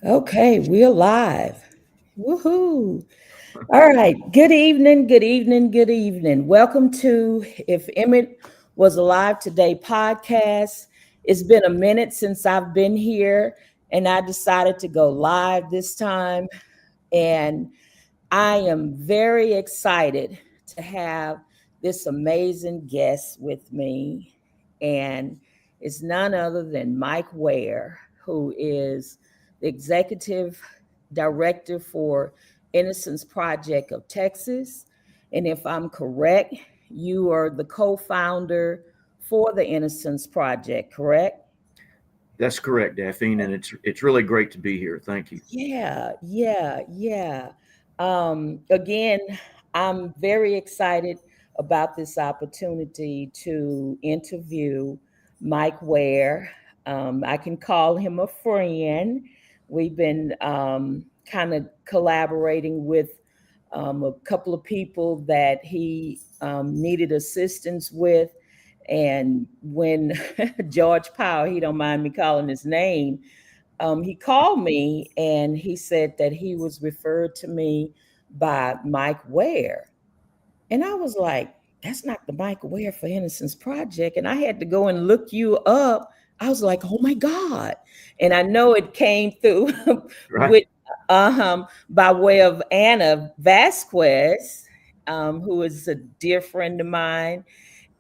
Okay, we're live. Woohoo. All right. Good evening, good evening, good evening. Welcome to If Emmett Was Alive Today podcast. It's been a minute since I've been here, and I decided to go live this time. And I am very excited to have this amazing guest with me. And it's none other than Mike Ware, who is the executive director for Innocence Project of Texas. And if I'm correct, you are the co founder for the Innocence Project, correct? That's correct, Daphine, and it's really great to be here. Thank you. Yeah. Again, I'm very excited about this opportunity to interview Mike Ware. I can call him a friend. We've been kind of collaborating with a couple of people that he needed assistance with. And when George Powell, he don't mind me calling his name, he called me and he said that he was referred to me by Mike Ware. And I was like, that's not the Mike Ware for Innocence Project. And I had to go and look you up. I was like, oh my God. And I know it came through Right? with by way of Anna Vasquez, who is a dear friend of mine.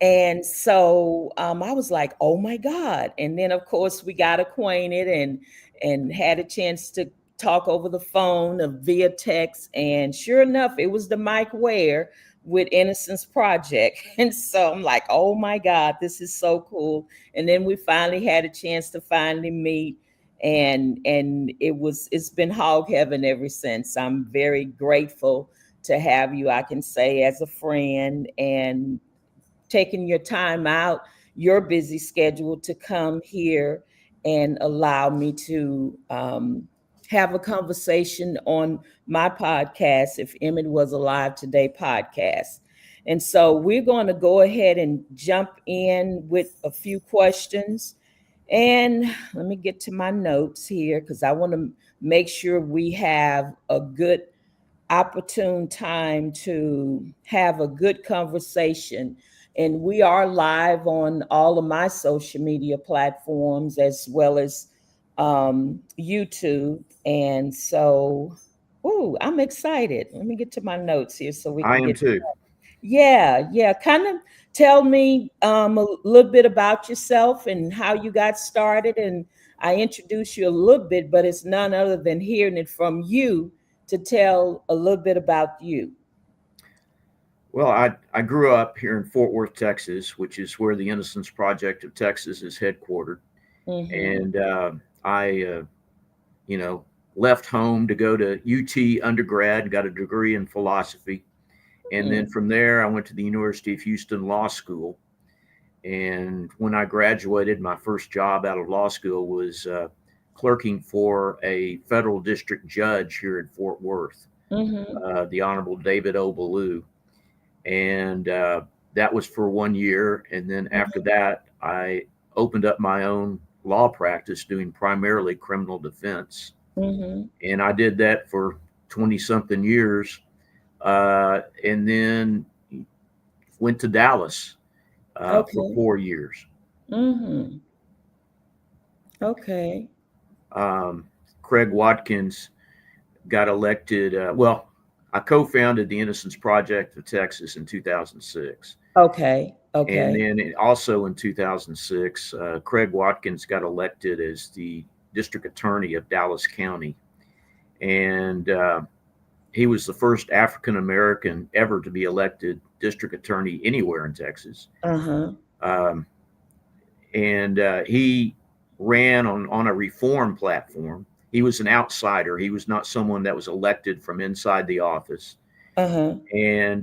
And so I was like, oh my God. And then of course we got acquainted and had a chance to talk over the phone or via text. And sure enough, it was the Mike Ware with Innocence Project. And so I'm like, oh my God, this is so cool. And then we finally had a chance to finally meet. And it's been hog heaven ever since. I'm very grateful to have you, I can say, as a friend, and taking your time out, your busy schedule to come here and allow me to have a conversation on my podcast, If Emmett Was Alive Today podcast. And so we're going to go ahead and jump in with a few questions. And let me get to my notes here because I want to make sure we have a good opportune time to have a good conversation. And we are live on all of my social media platforms as well as YouTube. And so, ooh, I'm excited. Let me get to my notes here so we I can am get. too. Yeah. Kind of tell me a little bit about yourself and how you got started. And I introduced you a little bit, but it's none other than hearing it from you to tell a little bit about you. Well, I grew up here in Fort Worth, Texas, which is where the Innocence Project of Texas is headquartered. Mm-hmm. And I, you know, left home to go to UT undergrad, got a degree in philosophy. And then from there, I went to the University of Houston Law School. And when I graduated, my first job out of law school was clerking for a federal district judge here in Fort Worth, Mm-hmm. the Honorable David O. Ballou. And that was for 1 year. And then after that, I opened up my own law practice doing primarily criminal defense. Mm-hmm. And I did that for 20 something years. And then went to Dallas for Okay. 4 years. Mm-hmm. Okay. Craig Watkins got elected. Well, I co founded the Innocence Project of Texas in 2006. Okay. And Okay. then also in 2006, Craig Watkins got elected as the district attorney of Dallas County. And he was the first African American ever to be elected district attorney anywhere in Texas. Uh-huh. Um, and he ran on a reform platform. He was an outsider. He was not someone that was elected from inside the office. Uh-huh. And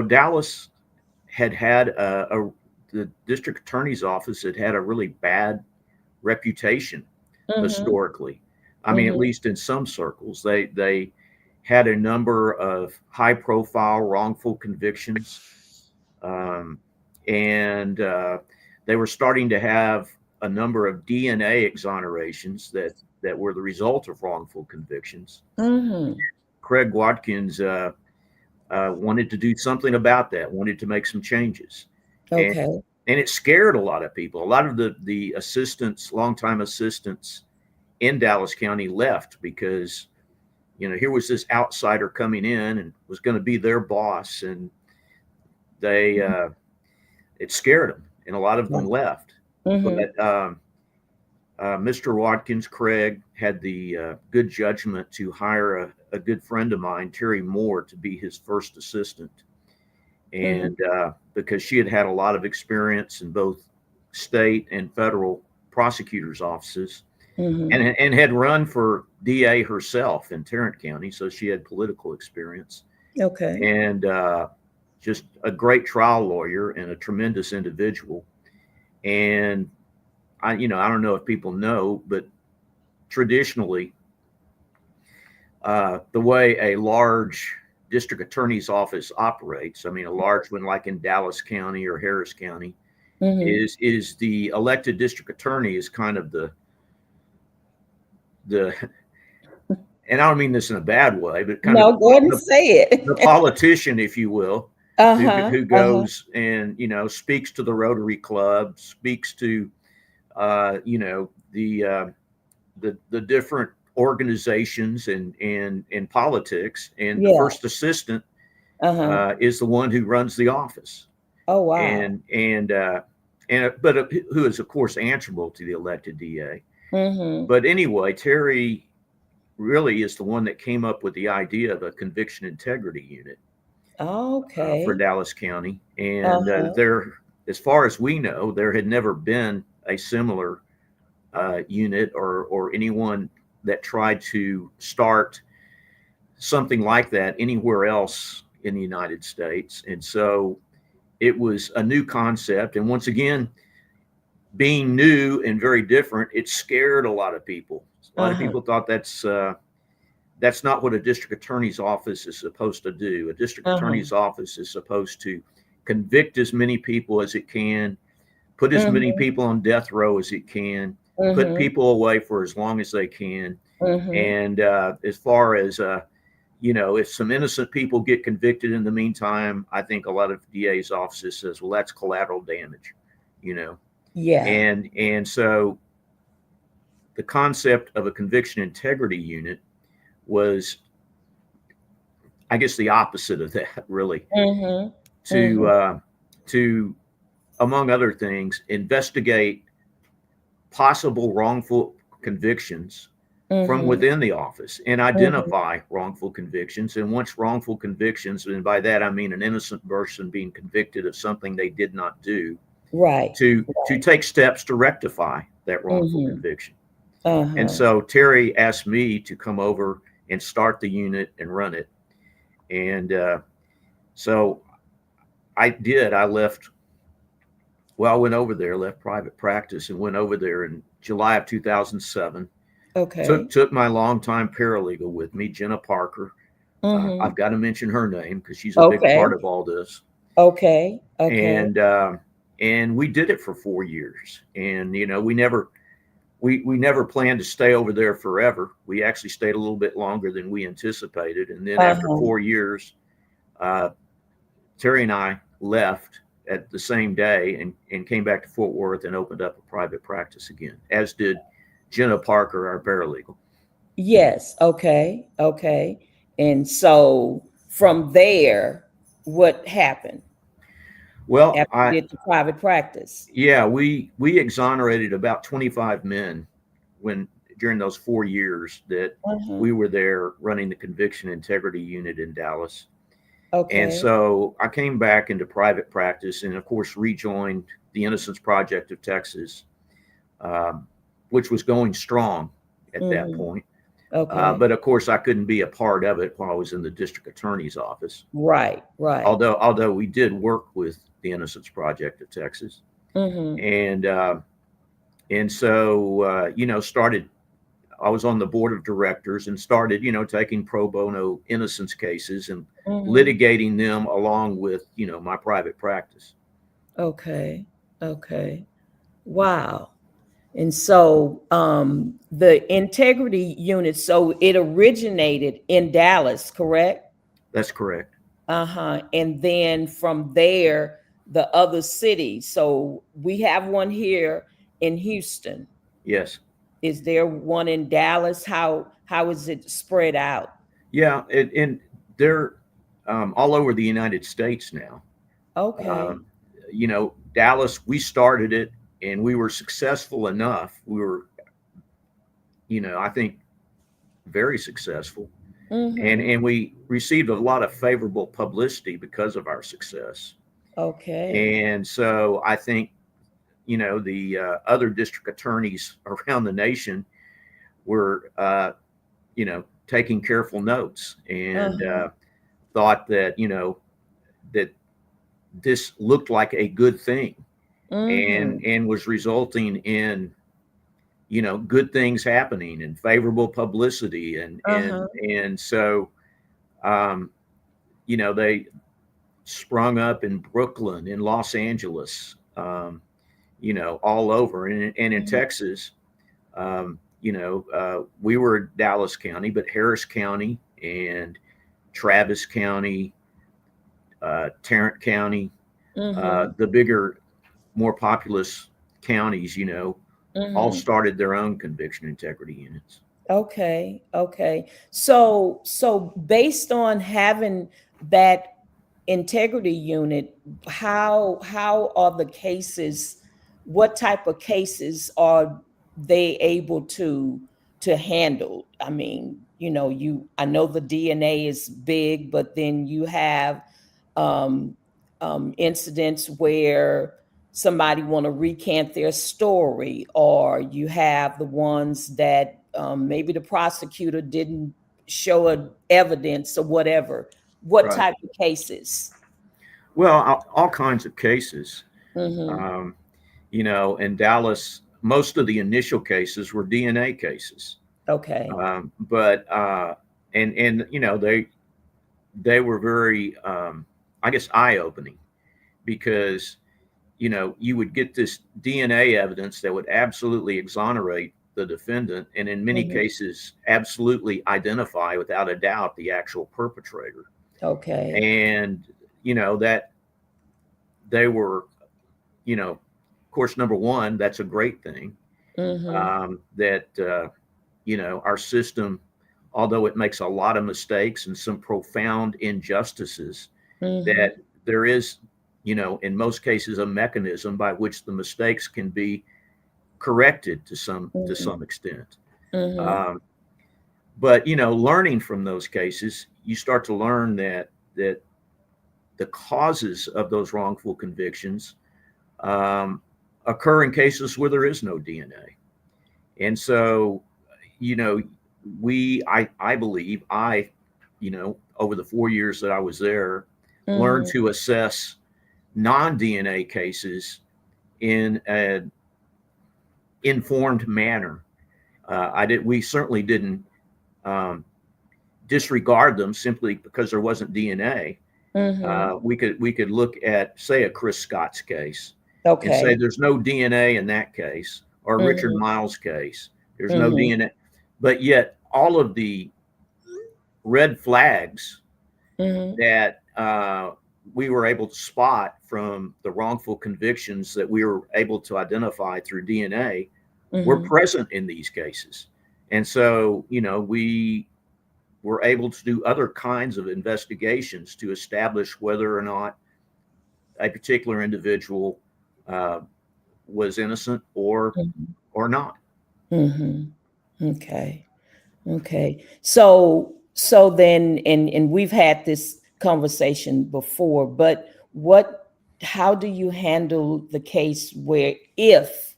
Dallas had the district attorney's office had a really bad reputation Mm-hmm. historically. I mean, at Mm-hmm. least in some circles, they had a number of high profile wrongful convictions, um, and they were starting to have a number of DNA exonerations that were the result of wrongful convictions. Mm-hmm. Craig Watkins wanted to do something about that, wanted to make some changes. And Okay. and it scared a lot of people. A lot of the assistants, longtime assistants in Dallas County left because, here was this outsider coming in and was going to be their boss, and they it scared them, and a lot of them left. Mm-hmm. But Mr. Watkins, Craig, had the good judgment to hire a good friend of mine, Terry Moore, to be his first assistant. And because she had had a lot of experience in both state and federal prosecutors' offices, Mm-hmm. and had run for DA herself in Tarrant County, so she had political experience, Okay. and just a great trial lawyer and a tremendous individual. And I don't know if people know, but traditionally, the way a large district attorney's office operates, I mean, a large one like in Dallas County or Harris County, Mm-hmm. is the elected district attorney is kind of the and I don't mean this in a bad way, but kind of No, go ahead and say the it. politician, if you will, Uh-huh. who Uh-huh. goes and speaks to the Rotary Club, speaks to the different organizations and in politics, and the Yeah. first assistant Uh-huh. is the one who runs the office, Oh, wow. and but who is of course answerable to the elected DA. Mm-hmm. But anyway, Terry really is the one that came up with the idea of a conviction integrity unit for Okay. Dallas County, and Uh-huh. as far as we know, there had never been a similar unit or anyone that tried to start something like that anywhere else in the United States. And so it was a new concept. And once again, being new and very different, it scared a lot of people. A lot of Uh-huh. people thought that's not what a district attorney's office is supposed to do. A district Uh-huh. attorney's office is supposed to convict as many people as it can, put as many Mm-hmm. people on death row as it can, put Mm-hmm. people away for as long as they can. Mm-hmm. And as far as if some innocent people get convicted in the meantime, I think a lot of DA's offices says, well, that's collateral damage, you know. Yeah. And so the concept of a conviction integrity unit was, I guess, the opposite of that, really, Mm-hmm. to Mm-hmm. to among other things, investigate possible wrongful convictions from Mm-hmm. within the office and Mm-hmm. identify wrongful convictions. And once wrongful convictions, and by that I mean an innocent person being convicted of something they did not do, Right. to take steps to rectify that wrongful Mm-hmm. conviction. And Uh-huh. so Terry asked me to come over and start the unit and run it. And so I did. I left. Well, I went over there, left private practice, and went over there in July of 2007. Okay. Took my longtime paralegal with me, Jenna Parker. Mm-hmm. I've got to mention her name because she's a big Okay. part of all this. Okay. Okay. And and we did it for 4 years. And we never planned to stay over there forever. We actually stayed a little bit longer than we anticipated. And then after Uh-huh. 4 years, uh, Terry and I left at the same day and came back to Fort Worth and opened up a private practice again, as did Jenna Parker, our paralegal. Yes. Okay. Okay. And so from there, what happened Well, after you did the private practice? we exonerated about 25 men when during those 4 years that Uh-huh. we were there running the conviction integrity unit in Dallas. And Okay. so I came back into private practice and, of course, rejoined the Innocence Project of Texas, um, which was going strong at that Mm-hmm. point. Okay. But, of course, I couldn't be a part of it while I was in the district attorney's office, Right. Right. although we did work with the Innocence Project of Texas. Mm-hmm. And so, started. I was on the board of directors and started, taking pro bono innocence cases and Mm-hmm. litigating them along with, my private practice. Okay. Okay. Wow. And so the integrity unit, so it originated in Dallas, correct? That's correct. Uh-huh. And then from there, the other cities. So we have one here in Houston. Yes. Is there one in Dallas? How is it spread out? Yeah. And they're all over the United States now. Okay. Um, Dallas, we started it and we were successful enough. We were, I think very successful. And, Mm-hmm. and we received a lot of favorable publicity because of our success. Okay. And so I think, the other district attorneys around the nation were, taking careful notes and Uh-huh. thought that this looked like a good thing Mm-hmm. and was resulting in good things happening and favorable publicity Uh-huh. and so um, they sprung up in Brooklyn, in Los Angeles, all over, and in Mm-hmm. Texas. We were Dallas County, but Harris County and Travis County, Tarrant County, Mm-hmm. the bigger, more populous counties, all Mm-hmm. started their own conviction integrity units. Okay. Okay. So based on having that integrity unit, how are the cases, what type of cases are they able to handle? I mean, I know the DNA is big, but then you have um incidents where somebody want to recant their story, or you have the ones that maybe the prosecutor didn't show evidence or whatever. What Right. type of cases? Well, all kinds of cases. Mm-hmm. Um, in Dallas, most of the initial cases were DNA cases. Okay. But and they were very, I guess, eye opening because you would get this DNA evidence that would absolutely exonerate the defendant, and in many Mm-hmm. cases, absolutely identify without a doubt the actual perpetrator. Okay. And that they were, of course, number one, that's a great thing. Mm-hmm. That our system, although it makes a lot of mistakes and some profound injustices, Mm-hmm. that there is, in most cases, a mechanism by which the mistakes can be corrected to some Mm-hmm. extent. Mm-hmm. Um, but learning from those cases, you start to learn that the causes of those wrongful convictions um, occur in cases where there is no DNA, and so you know I believe over the 4 years that I was there, learned Mm-hmm. to assess non-DNA cases in an informed manner. We certainly didn't um, disregard them simply because there wasn't DNA. Mm-hmm. We could look at, say, a Chris Scott's case and say Okay. there's no DNA in that case, or Richard Mm-hmm. Miles' case, there's no Mm-hmm. DNA, but yet all of the red flags Mm-hmm. that we were able to spot from the wrongful convictions that we were able to identify through DNA were Mm-hmm. present in these cases. And so, we were able to do other kinds of investigations to establish whether or not a particular individual uh, was innocent or not. Mm-hmm. Okay. Okay. So then, and we've had this conversation before, but how do you handle the case where, if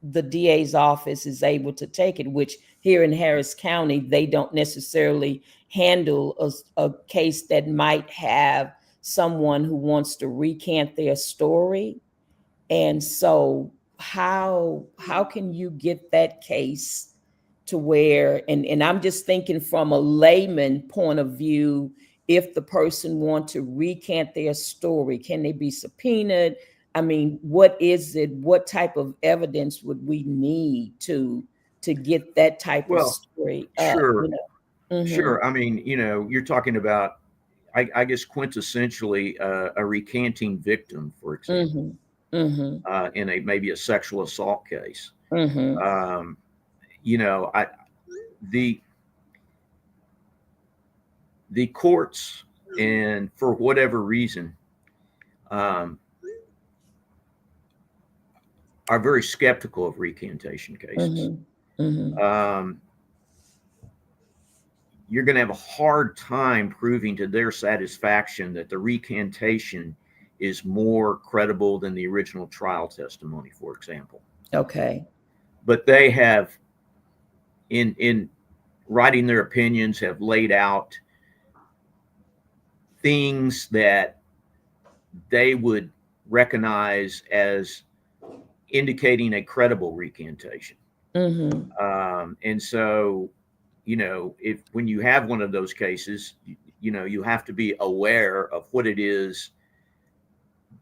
the DA's office is able to take it, which here in Harris County, they don't necessarily handle a case that might have someone who wants to recant their story? And so how can you get that case to where, and I'm just thinking from a layman point of view, if the person want to recant their story, can they be subpoenaed? I mean, what is it? What type of evidence would we need to get that type of Well, story up? sure, Mm-hmm. sure. I mean, you're talking about, I guess, quintessentially a recanting victim, for example, Mm-hmm. Mm-hmm. in maybe a sexual assault case. Mm-hmm. Um, I the the courts, and for whatever reason, um, are very skeptical of recantation cases. Mm-hmm. Mm-hmm. Um, you're going to have a hard time proving to their satisfaction that the recantation is more credible than the original trial testimony, for example. Okay. But they have, in writing their opinions, have laid out things that they would recognize as indicating a credible recantation. Mm-hmm. And so, if when you have one of those cases, you have to be aware of what it is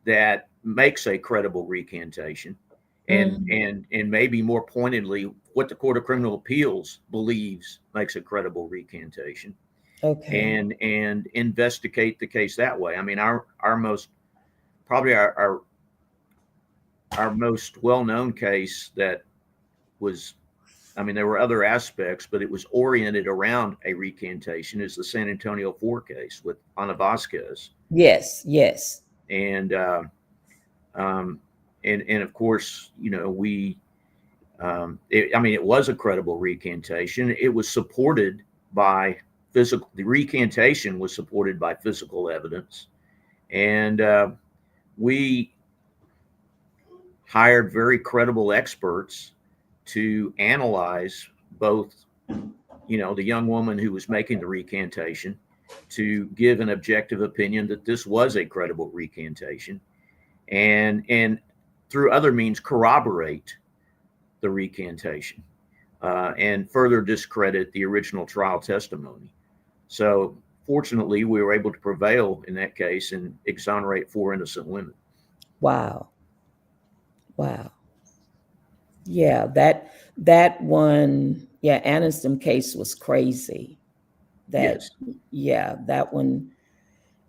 that makes a credible recantation, and Mm-hmm. and maybe more pointedly, what the Court of Criminal Appeals believes makes a credible recantation, Okay. and investigate the case that way. I mean, our most probably our most well-known case that was, I mean, there were other aspects, but it was oriented around a recantation, is the San Antonio 4 case with Ana Vasquez. Yes. Yes. And, um, and of course, I mean, it was a credible recantation. It was supported by the recantation was supported by physical evidence. And we hired very credible experts to analyze both, the young woman who was making the recantation, to give an objective opinion that this was a credible recantation, and through other means corroborate the recantation, and further discredit the original trial testimony. So fortunately, we were able to prevail in that case and exonerate 4 innocent women. Wow. Wow. Yeah, that one, yeah, Aniston case was crazy. That, Yes. yeah, that one.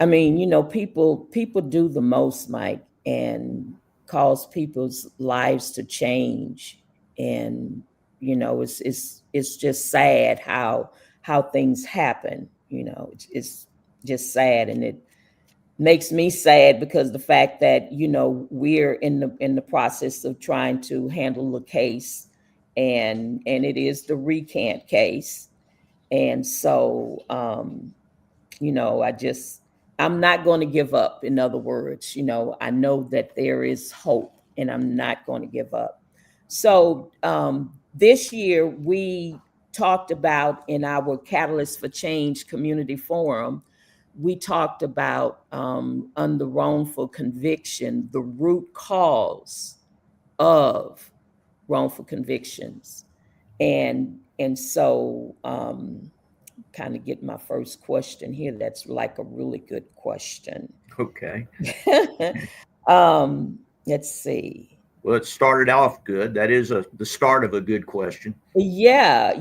I mean, people do the most, Mike, and cause people's lives to change. And it's just sad how things happen. It's just sad, and it makes me sad because the fact that we're in the process of trying to handle the case, and it is the recant case. And so I'm not going to give up. In other words, I know that there is hope, and I'm not going to give up. So this year we talked about, in our Catalyst for Change community forum, we talked about, under wrongful conviction, the root cause of wrongful convictions. And so kind of get my first question here. That's like a really good question. Okay. Let's see. Well, it started off good. That is the start of a good question. Yeah.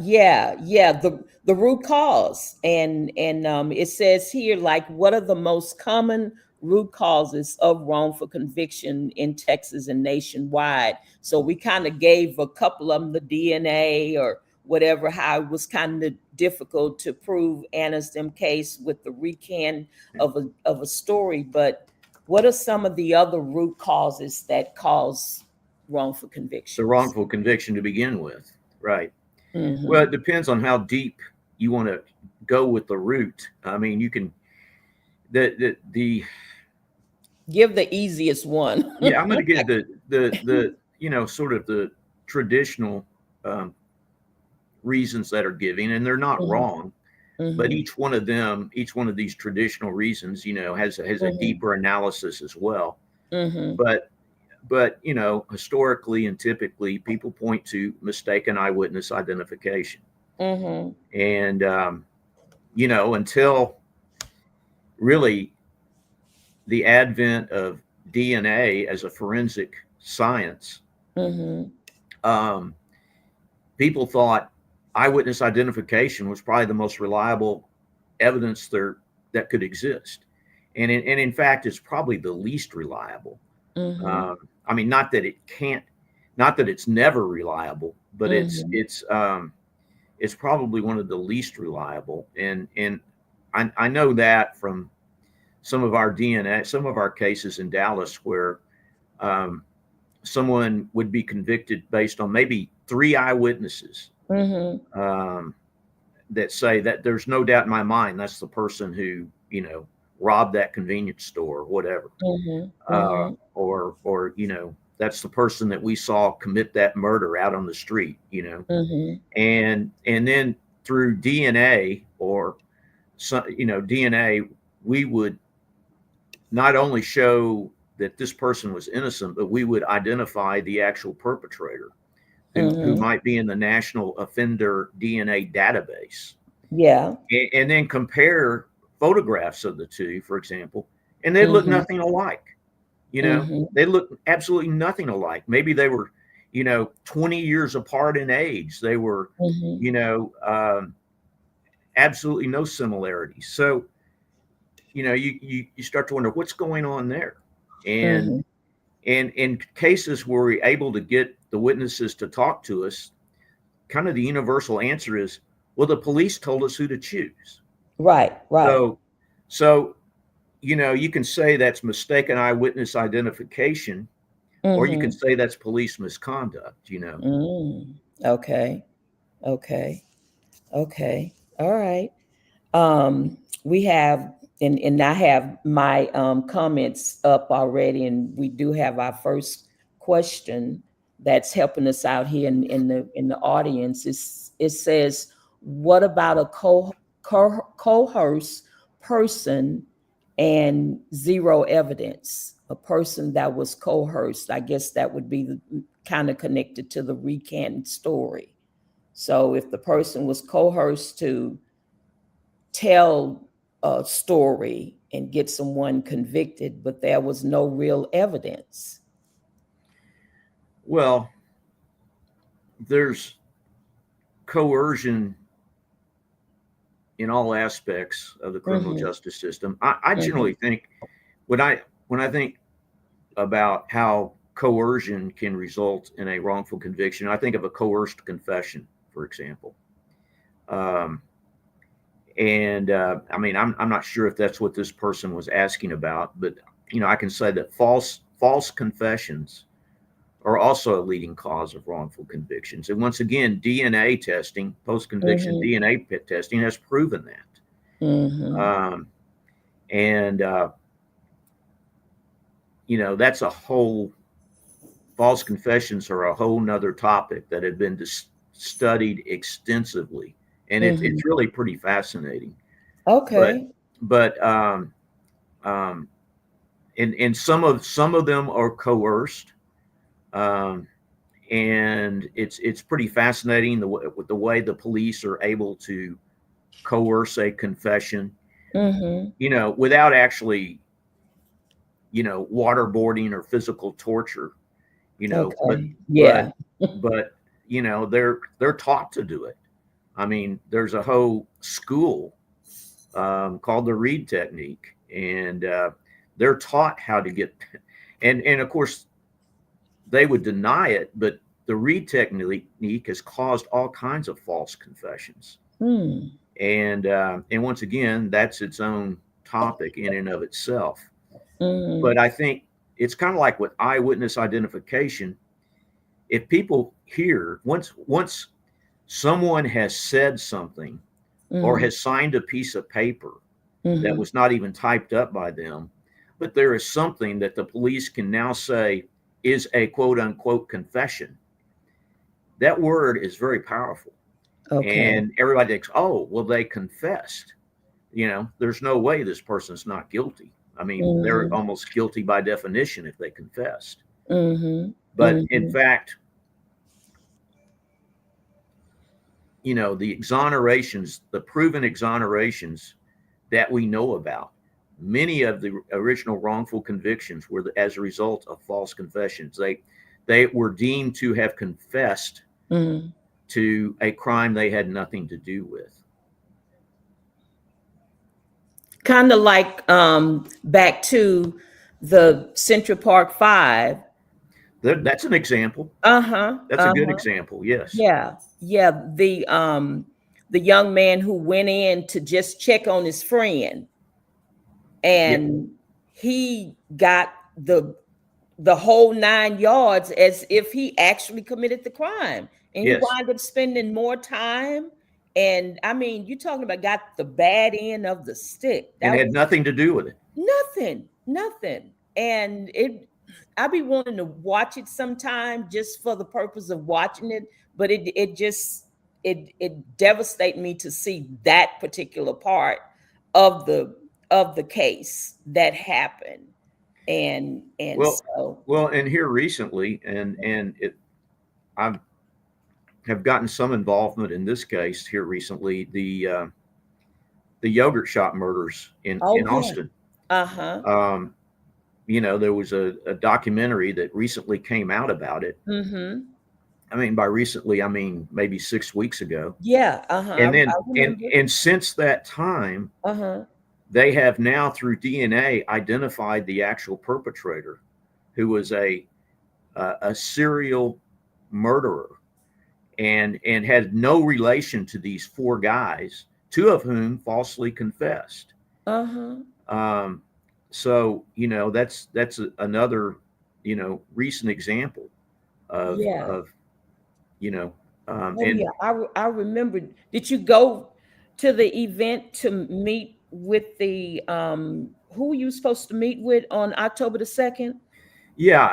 The root cause, and it says here, like, what are the most common root causes of wrongful conviction in Texas and nationwide? So we kind of gave a couple of them, the DNA or whatever, how it was kind of difficult to prove Anna's them case with the recant of a story. But what are some of the other root causes that cause wrongful The convictions? wrongful conviction to begin with, right? Well, Hmm. it depends on how deep you want to go with the root. I mean, you can the Give the easiest one. yeah. I'm going to give the sort of the traditional um, reasons that are giving, and they're not Mhm, wrong. But mhm, each one of these traditional reasons, has a mhm, deeper analysis as well. mhm, But historically and typically, people point to mistaken eyewitness identification, mhm, and until really the advent of DNA as a forensic science, Mm-hmm. um, people thought eyewitness identification was probably the most reliable evidence there that could exist, and in fact, it's probably the least reliable. Mm-hmm. I mean, not that it's never reliable, but Mm-hmm. it's probably one of the least reliable. And I know that from some of our DNA, some of our cases in Dallas where um, someone would be convicted based on maybe three eyewitnesses Mm-hmm. um, that say that there's no doubt in my mind that's the person who robbed that convenience store or whatever, Mm-hmm. Mm-hmm. or that's the person that we saw commit that murder out on the street, Mm-hmm. and then through DNA or some DNA, we would not only show that this person was innocent, but we would identify the actual perpetrator who Mm-hmm. might be in the National Offender DNA database, Yeah. and then compare photographs of the two, for example, and they look Mm-hmm. nothing alike. Mm-hmm. They look absolutely nothing alike. Maybe they were, 20 years apart in age. They were, Mm-hmm. you know, um, absolutely no similarities. So, you start to wonder what's going on there. And Mm-hmm. in cases where we're able to get the witnesses to talk to us, kind of the universal answer is, well, the police told us who to choose. Right. Right. So, so you can say that's mistaken eyewitness identification, or you can Mm-hmm. say that's police misconduct. Mm. Okay. Okay. Okay. All right. We have, and I have my comments up already, and we do have our first question that's helping us out here in the audience. It says, "What about a coerced person and zero evidence? A person that was coerced, I guess that would be kind of connected to the recant story. So if the person was coerced to tell a story and get someone convicted, but there was no real evidence." Well, there's coercion in all aspects of the criminal Mm-hmm. justice system. I Mm-hmm. generally think when I think about how coercion can result in a wrongful conviction, I think of a coerced confession, for example. Um, and I mean, I'm not sure if that's what this person was asking about, but I can say that false confessions are also a leading cause of wrongful convictions. And once again, DNA testing, post conviction Mm-hmm. DNA testing has proven that. Mm-hmm. And that's a whole false confessions are a whole nother topic that had been studied extensively, and Mm-hmm. it's really pretty fascinating. But Okay. but um, and some of them are coerced, um, and it's pretty fascinating with the way the police are able to coerce a confession, Mm-hmm. without actually waterboarding or physical torture, but Okay. but Yeah. but they're taught to do it. I mean, there's a whole school called the Reed technique, and they're taught how to get, and of course they would deny it, but the Reed technique has caused all kinds of false confessions, Hmm. and once again, that's its own topic in and of itself. Mm-hmm. But I think it's kind of like with eyewitness identification. If people hear once someone has said something or Mm-hmm. has signed a piece of paper that Mm-hmm. was not even typed up by them, but there is something that the police can now say is a quote unquote confession, that word is very powerful. Okay. And everybody thinks, oh, well, they confessed. There's no way this person's not guilty. I mean, they're Mm-hmm. almost guilty by definition if they confessed. Mm-hmm. But in Mm-hmm. fact, the proven exonerations that we know about, many of the original wrongful convictions were as a result of false confessions. They were deemed to have confessed Mm. to a crime they had nothing to do with. Kind of like back to the Central Park Five. That's an example. Uh-huh. That's a good Uh-huh. example. Yes. Yeah. Yeah. The young man who went in to just check on his friend, Yeah. and he got the whole 9 yards as if he actually committed the crime. And he Yes. wound up spending more time. And I mean, you're talking about got the bad end of the stick. And That had was nothing to do with it. nothing, nothing. And I be wanting to watch it sometime just for the purpose of watching it, but it just it devastated me to see that particular part of the case that happened. And Well, so and here recently, and it, I have gotten some involvement in this case here recently. The yogurt shop murders in oh yeah. Austin. Uh-huh. Um, there was a documentary that recently came out about it. Mm-hmm. I mean, by recently, I mean maybe 6 weeks ago. Yeah, uh-huh. And I then, remember. and since that time, Uh-huh. they have now, through DNA, identified the actual perpetrator, who was a serial murderer, and had no relation to these four guys, two of whom falsely confessed. Uh-huh. Um, so that's another recent example of Yeah. you know Oh and yeah, I remember. Did you go to the event to meet with the who were you supposed to meet with on October the 2nd? yeah,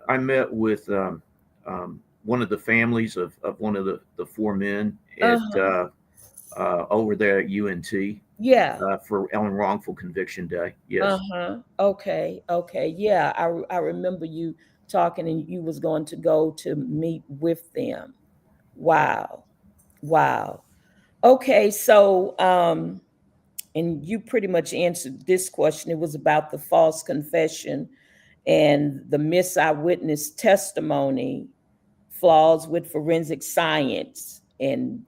I met with one of the families of one of the four men at Uh-huh. over there at UNT Yeah. for on Wrongful Conviction Day. Yes. Uh-huh. Okay. Okay. Yeah, I remember you talking and you was going to go to meet with them. Wow. Wow. Okay, so and you pretty much answered this question. It was about the false confession and the eyewitness testimony, flaws with forensic science, and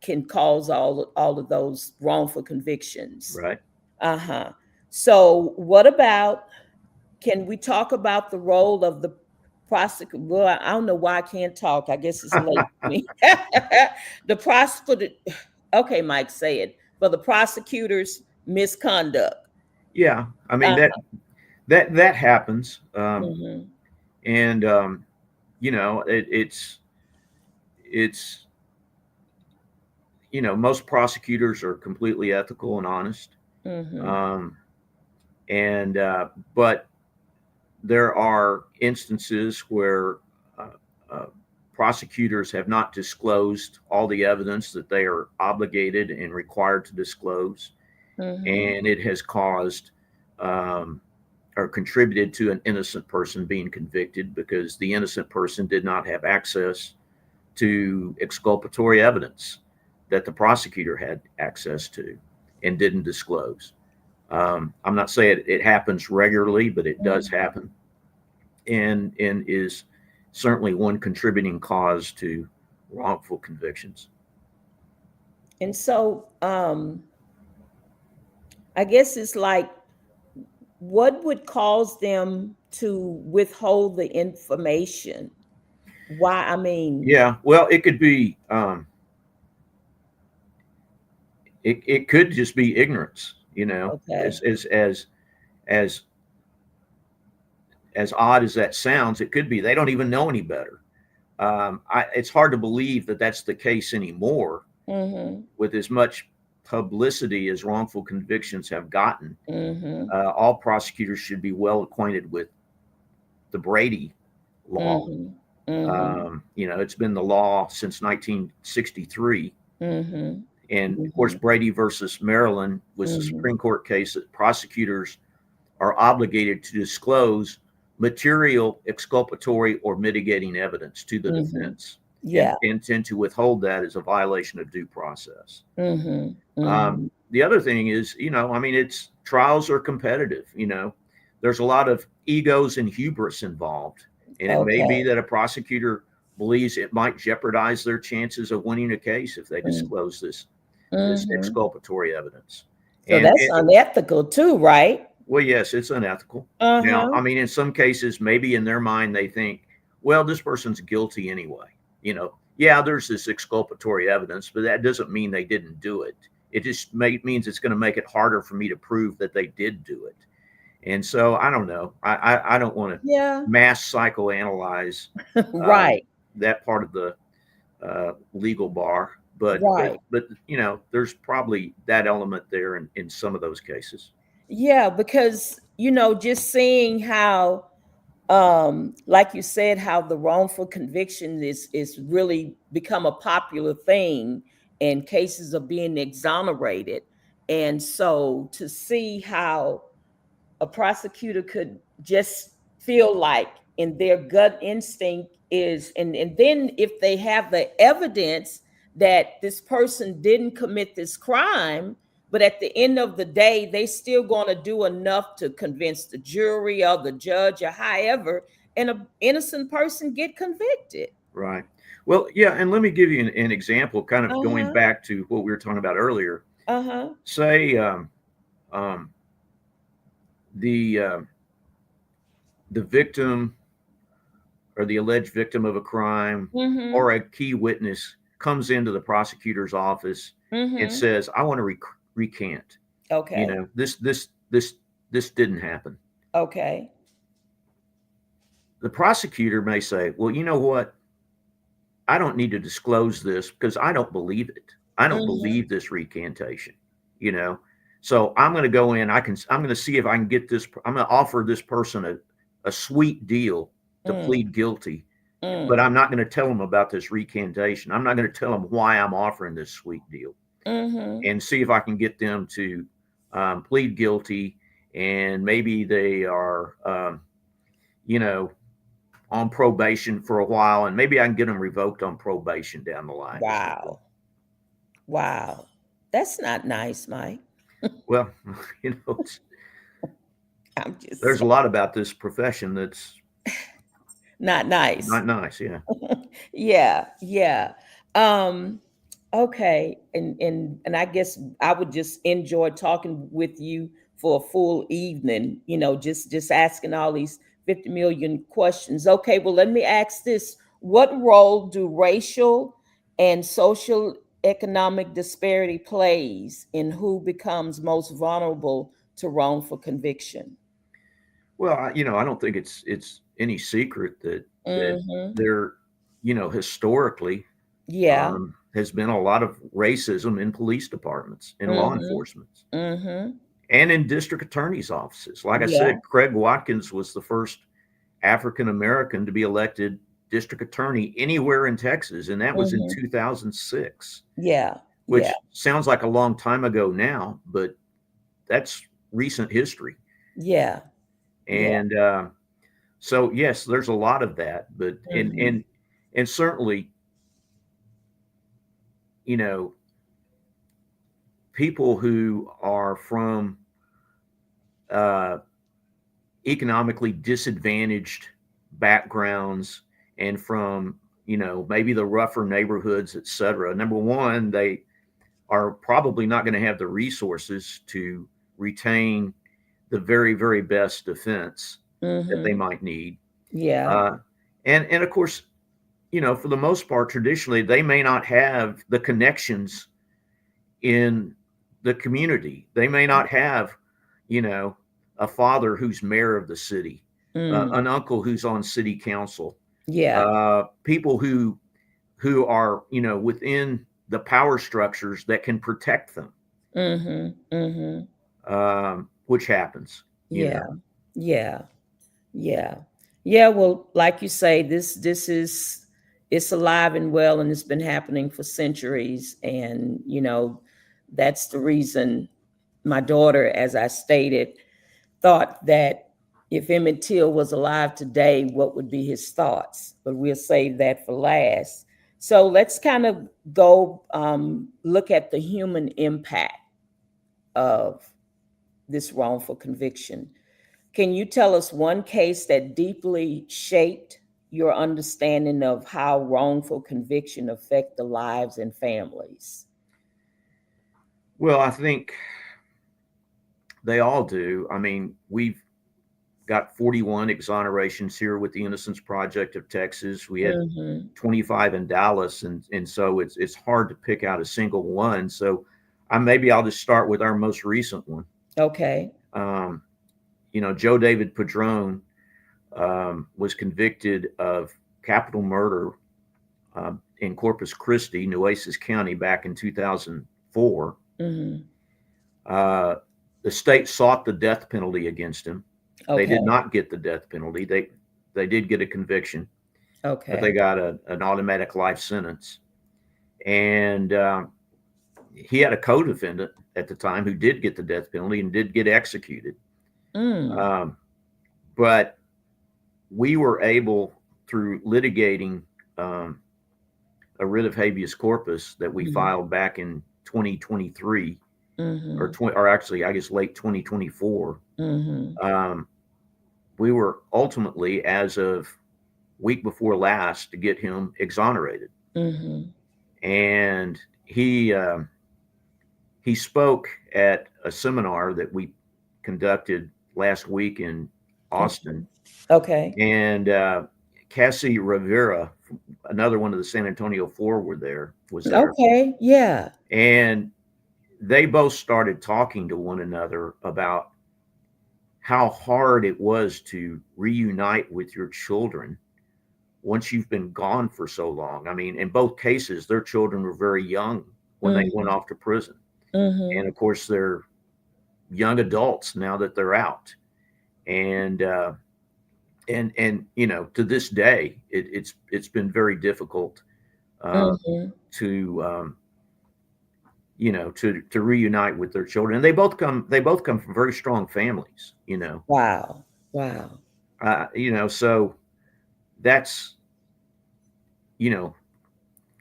can cause all of those wrongful convictions. Right. Uh-huh. So what about, can we talk about the role of the prosecutor? Well, I don't know why I can't talk. I guess it's late for me. The prosecutor. Okay, Mike, say it. For the prosecutor's misconduct. Yeah. I mean Uh, that happens, mhm, and it's most prosecutors are completely ethical and honest, mhm, um, and but there are instances where uh, uh, prosecutors have not disclosed all the evidence that they are obligated and required to disclose, mhm, and it has caused um, or contributed to an innocent person being convicted because the innocent person did not have access to exculpatory evidence that the prosecutor had access to and didn't disclose. I'm not saying it happens regularly, but it does mhm. happen, and is certainly one contributing cause to wrongful convictions. And so I guess it's like, what would cause them to withhold the information? Why? I mean, Yeah, well, it could be it could just be ignorance, okay. as as odd as that sounds. It could be they don't even know any better. It's hard to believe that that's the case anymore Mhm, with as much publicity as wrongful convictions have gotten. mhm, All prosecutors should be well acquainted with the Brady law. mhm, mhm, It's been the law since 1963. mhm, And of course, mhm, Brady versus Maryland was a mhm, Supreme Court case that prosecutors are obligated to disclose material exculpatory or mitigating evidence to the mhm. defense, and Yeah. intend to withhold that as a violation of due process. Mhm, Um, mhm. the other thing is, I mean, it's trials are competitive. There's a lot of egos and hubris involved, and it may be Okay. that a prosecutor believes it might jeopardize their chances of winning a case if they Mm. disclose this Mm-hmm. exculpatory evidence. So And that's unethical too, right? well, yes, it's unethical. Now, Uh-huh. I mean, in some cases, maybe in their mind, they think, well, this person's guilty anyway. Yeah, there's this exculpatory evidence, but that doesn't mean they didn't do it. It just means it's going to make it harder for me to prove that they did do it. And so I don't know. I don't want to Yeah. mass psychoanalyze um, Right. that part of the legal bar, but but Right. but there's probably that element there in some of those cases. Yeah, because just seeing how like you said, how the wrongful conviction is really become a popular thing and cases are being exonerated. And so to see how a prosecutor could just feel like in their gut instinct is, and then if they have the evidence that this person didn't commit this crime, but at the end of the day they still going to do enough to convince the jury or the judge or however, and an innocent person get convicted. Right. Well, yeah, and let me give you an example, kind of going Uh-huh. back to what we were talking about earlier. Uh-huh. Say um, the the victim or the alleged victim of a crime Mm-hmm. or a key witness comes into the prosecutor's office and Mm-hmm. says, "I want to recant. Okay. This didn't happen." Okay. The prosecutor may say, "Well, you know what? I don't need to disclose this because I don't believe it. I don't Mm-hmm. believe this recantation, you know. So I'm going to go in. I'm going to see if I can get this. I'm going to offer this person a sweet deal to Mm. plead guilty, but Mm. I'm not going to tell them about this recantation. I'm not going to tell them why I'm offering this sweet deal, Mm-hmm. and see if I can get them to plead guilty, and maybe they are, you know, on probation for a while, and maybe I can get them revoked on probation down the line or something." Wow. Wow. That's not nice, Mike. Well, it's, I'm just there's a saying, lot about this profession that's not nice. not nice. Yeah. Yeah, yeah. Um, okay. And I guess I would just enjoy talking with you for a full evening, just asking all these 50 million questions. Okay, well, let me ask this. What role do racial and social economic disparity plays in who becomes most vulnerable to wrongful conviction? Well, I don't think it's any secret that Mm-hmm. there, historically, Yeah. has been a lot of racism in police departments, in law Mm-hmm. enforcement, Mm-hmm. and in district attorneys' offices. Like I Yeah. said, Craig Watkins was the first African American to be elected district attorney anywhere in Texas, and that was in Mm-hmm. 2006, Yeah. Yeah. which sounds like a long time ago now, but that's recent history. Yeah. Yeah. And so, yes, there's a lot of that, but Mhm. and certainly, you know, people who are from uh, economically disadvantaged backgrounds and from maybe the rougher neighborhoods, et cetera. Number one, they are probably not going to have the resources to retain the very, very best defense that they Mhm. might need. Yeah. Uh, and of course, for the most part, traditionally, they may not have the connections in the community. They may not have, you know, a father who's mayor of the city, Mm. an uncle who's on city council, Yeah. people who are, within the power structures that can protect them, Mhm. Mhm. which happens. Yeah. Yeah. Yeah. Yeah, well, like you say, this is it's alive and well and it's been happening for centuries, and that's the reason my daughter, as I stated, thought that if Emmett Till was alive today, what would be his thoughts? But we'll save that for last. So let's kind of go look at the human impact. of this wrongful conviction. Can you tell us one case that deeply shaped your understanding of how wrongful conviction affect the lives and families? Well, I think they all do. I mean, we've got 41 exonerations here with the Innocence Project of Texas. We had Mm-hmm. 25 in Dallas, and so it's hard to pick out a single one. So I'll just start with our most recent one. Okay. Um, Joe David Padron was convicted of capital murder in Corpus Christi, Nueces County, back in 2004. Mm-hmm. The state sought the death penalty against him. They Okay. did not get the death penalty. They did get a conviction, but they Okay. got an automatic life sentence. And he had a co-defendant at the time who did get the death penalty and did get executed. Mm. Um, but we were able, through litigating a writ of habeas corpus that we Mm-hmm. filed back in 2023, Mm-hmm. or actually, I guess late 2024. Mm-hmm. Um, we were ultimately, as of week before last, to get him exonerated. Mm-hmm. And he spoke at a seminar that we conducted last week in Austin. Okay. And Cassie Rivera, another one of the San Antonio Four, was there. Okay. Yeah. And they both started talking to one another about how hard it was to reunite with your children once you've been gone for so long. I mean, in both cases, their children were very young when they went Mm-hmm. off to prison. Mm-hmm. And of course, they're young adults now that they're out. And, to this day, it's been very difficult Mm-hmm. to, to reunite with their children. And they both come from very strong families, Wow. Wow. so that's, you know,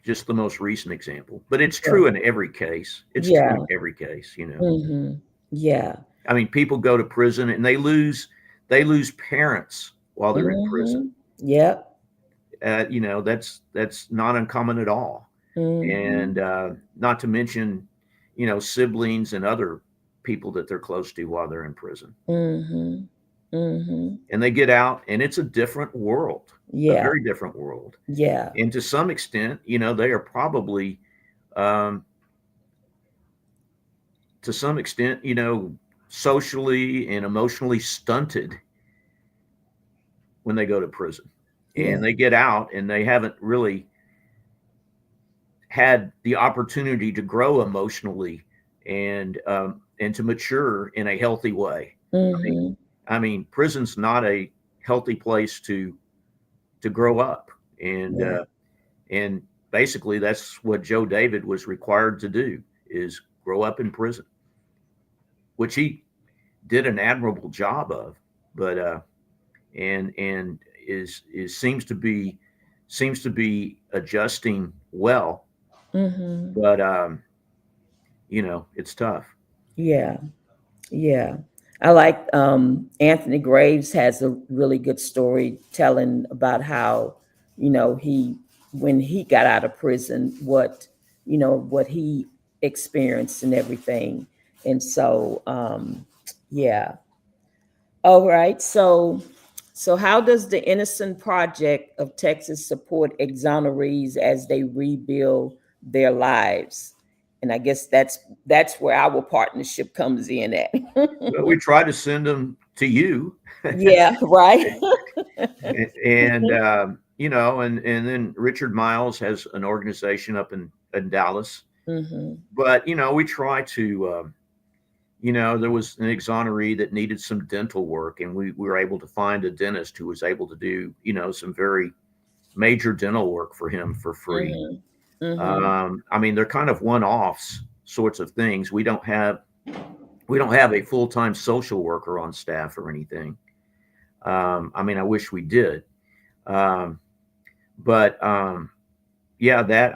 just the most recent example, but it's Yeah. true in every case. It's true Yeah. in every case. Mm-hmm. Yeah. I mean, people go to prison and they lose parents while they're in prison. Mm-hmm. Yep. That's not uncommon at all. Mm-hmm. And not to mention, siblings and other people that they're close to while they're in prison. Mm-hmm. Mm-hmm. And they get out, and it's a different world, a Yeah. very different world. Yeah. And to some extent, they are probably, um, to some extent, socially and emotionally stunted when they go to prison. Yeah. And they get out and they haven't really had the opportunity to grow emotionally and to mature in a healthy way. I mean, Mm-hmm. prison's not a healthy place to grow up, and Yeah. and basically that's what Joe David was required to do, is grow up in prison, which he did an admirable job of, but and is seems to be adjusting well, Mm-hmm. but it's tough. Yeah. Yeah. I like Anthony Graves has a really good story telling about how, he when he got out of prison, what he experienced and everything. And so yeah. All right. So how does the Innocent Project of Texas support exonerees as they rebuild their lives? And I guess that's where our partnership comes in at. Well, we try to send them to you, Yeah, right. and and then Richard Miles has an organization up in Dallas. Hmm. But we try to. There was an exoneree that needed some dental work, and we were able to find a dentist who was able to do some very major dental work for him for free. Hmm. Hmm. They're kind of one-offs sorts of things. We don't have a full-time social worker on staff or anything. I wish we did. Um, but yeah, that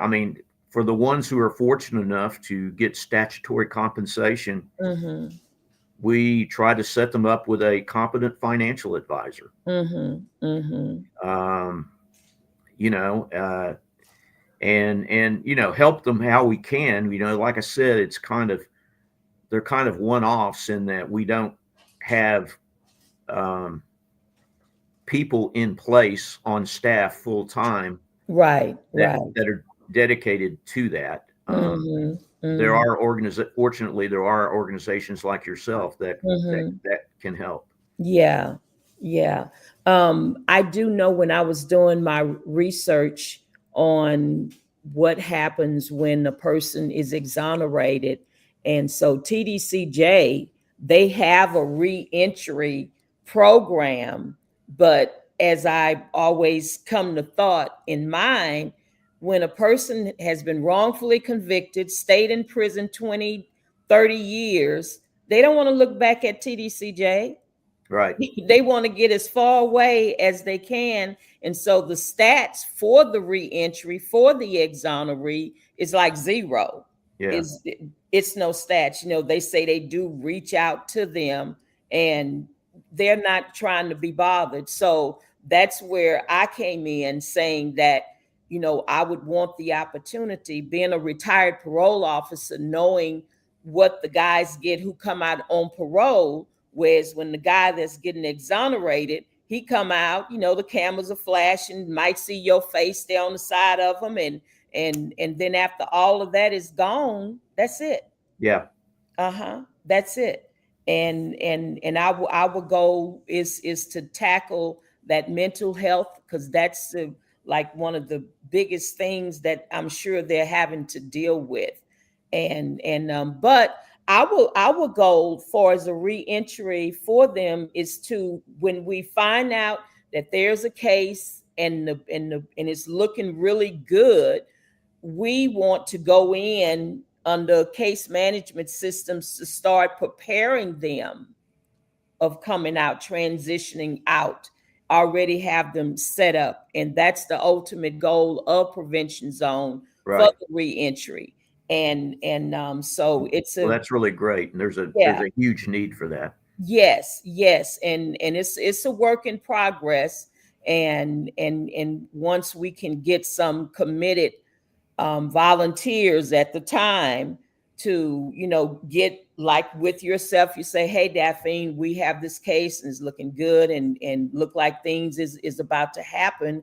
for the ones who are fortunate enough to get statutory compensation, Mm-hmm. we try to set them up with a competent financial advisor. Mm-hmm. Mm-hmm. Um, you know, and help them how we can. Like I said, they're kind of one-offs in that we don't have um, people in place on staff full time Right. that Right. that are dedicated to that. Mm-hmm. There Mm-hmm. are fortunately there are organizations like yourself Mm-hmm. that can help. Yeah, yeah. I do know when I was doing my research on what happens when a person is exonerated, and so TDCJ, they have a reentry program, but as I always come to thought in mind, when a person has been wrongfully convicted, stayed in prison 20, 30 years, they don't want to look back at TDCJ. Right. They want to get as far away as they can. And so the stats for the reentry, for the exoneree, is like zero. Yeah. Is it's no stats. They say they do reach out to them, and they're not trying to be bothered. So that's where I came in saying that, I would want the opportunity, being a retired parole officer, knowing what the guys get who come out on parole. Whereas when the guy that's getting exonerated, he come out, the cameras are flashing, might see your face there on the side of them, and then after all of that is gone, that's it. Yeah. That's it. And our goal is to tackle that mental health, because that's like one of the biggest things that I'm sure they're having to deal with. But our goal for as a reentry for them is to, when we find out that there's a case and it's looking really good, we want to go in under case management systems to start preparing them of coming out, transitioning out, already have them set up. And that's the ultimate goal of Prevention Zone for Right. the reentry. So it's Well, a, that's really great, and there's yeah, a huge need for that. yes, yes. And it's a work in progress. And once we can get some committed volunteers at the time to, get like with yourself, you say, hey, Daphine, we have this case and it's looking good and look like things is about to happen.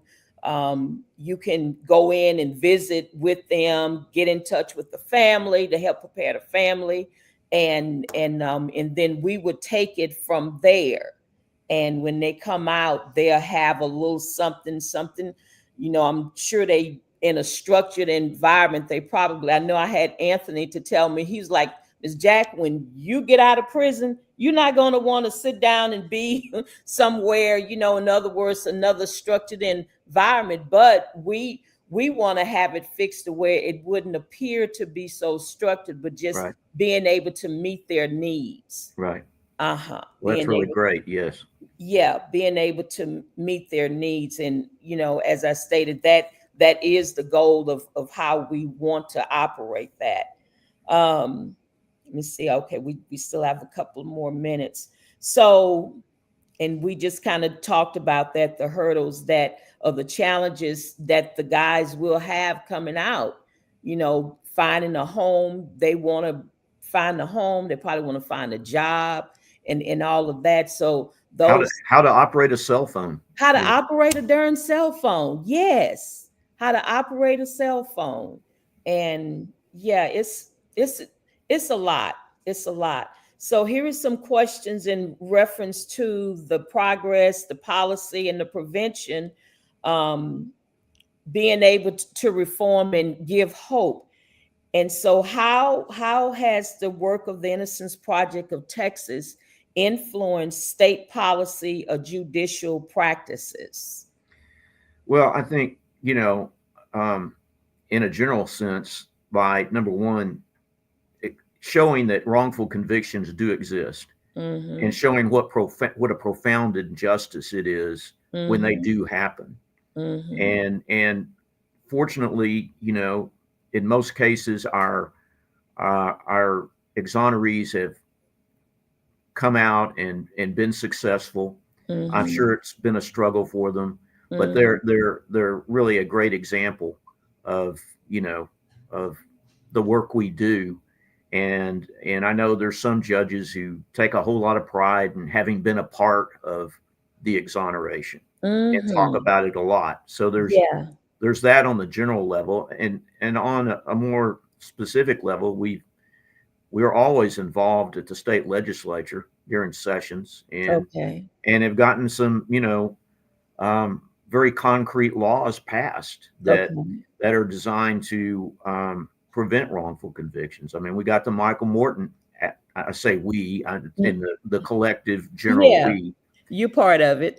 You can go in and visit with them, get in touch with the family to help prepare the family, and then we would take it from there. And when they come out, they'll have a little something. I'm sure they, in a structured environment, they probably, I know I had Anthony to tell me, he's like, Ms. Jack, when you get out of prison, you're not going to want to sit down and be somewhere, in other words, another structured environment. But we want to have it fixed to where it wouldn't appear to be so structured, but just Right. being able to meet their needs. Right. Well, that's Being really able, great. Yes. yeah, being able to meet their needs. And, as I stated, that is the goal of how we want to operate that. Let me see. Okay, we still have a couple more minutes. So, and we just kind of talked about that, the hurdles that, or the challenges that the guys will have coming out, finding a home. They want to find a home. They probably want to find a job and all of that. So How to those, how to operate a cell phone. how to Yeah. operate a darn cell phone. Yes. How to operate a cell phone. And yeah, it's a lot. It's a lot. So here are some questions in reference to the progress, the policy, and the prevention, um, being able to reform and give hope. And so how has the work of the Innocence Project of Texas influenced state policy or judicial practices? Well, I think, um, in a general sense, by number one, showing that wrongful convictions do exist, and Mm-hmm. showing what a profound injustice it is when they Mm-hmm. do happen. Mm-hmm. And fortunately, in most cases, our exonerees have come out and been successful. I'm Mm-hmm. sure it's been a struggle for them, but Mm-hmm. they're really a great example of, you know, of the work we do. And I know there's some judges who take a whole lot of pride in having been a part of the exoneration and talk Mm-hmm. about it a lot. So Yeah. there's that on the general level, and on a more specific level, we're always involved at the state legislature during sessions, Okay. and have gotten some, very concrete laws passed Okay. that are designed to prevent wrongful convictions. I mean, we got the Michael Morton. I say we in the collective general Yeah. we You're part of it.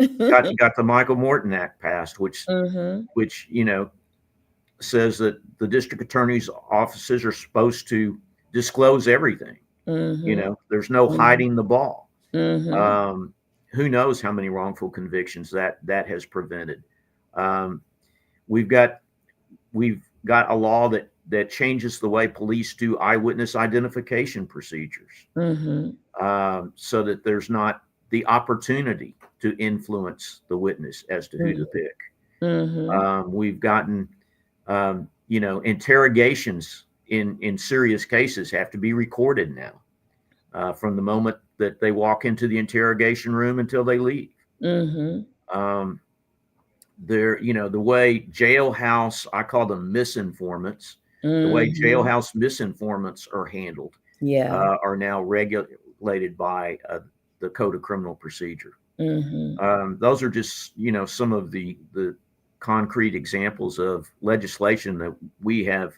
got the Michael Morton Act passed, Mm-hmm. which says that the district attorney's offices are supposed to disclose everything. Mm-hmm. There's no Mm-hmm. hiding the ball. Mm-hmm. Um, who knows how many wrongful convictions that has prevented? Um, we've got we've got a law that changes the way police do eyewitness identification procedures, Mm-hmm. so that there's not the opportunity to influence the witness as to who to pick. Mm-hmm. We've gotten, interrogations in serious cases have to be recorded now, from the moment that they walk into the interrogation room until they leave. Mm-hmm. Um, the way jailhouse, I call them misinformants, the way Mm-hmm. jailhouse misinformants are handled, Yeah. are now regulated by the Code of Criminal Procedure. Mm-hmm. Those are just, some of the concrete examples of legislation that we have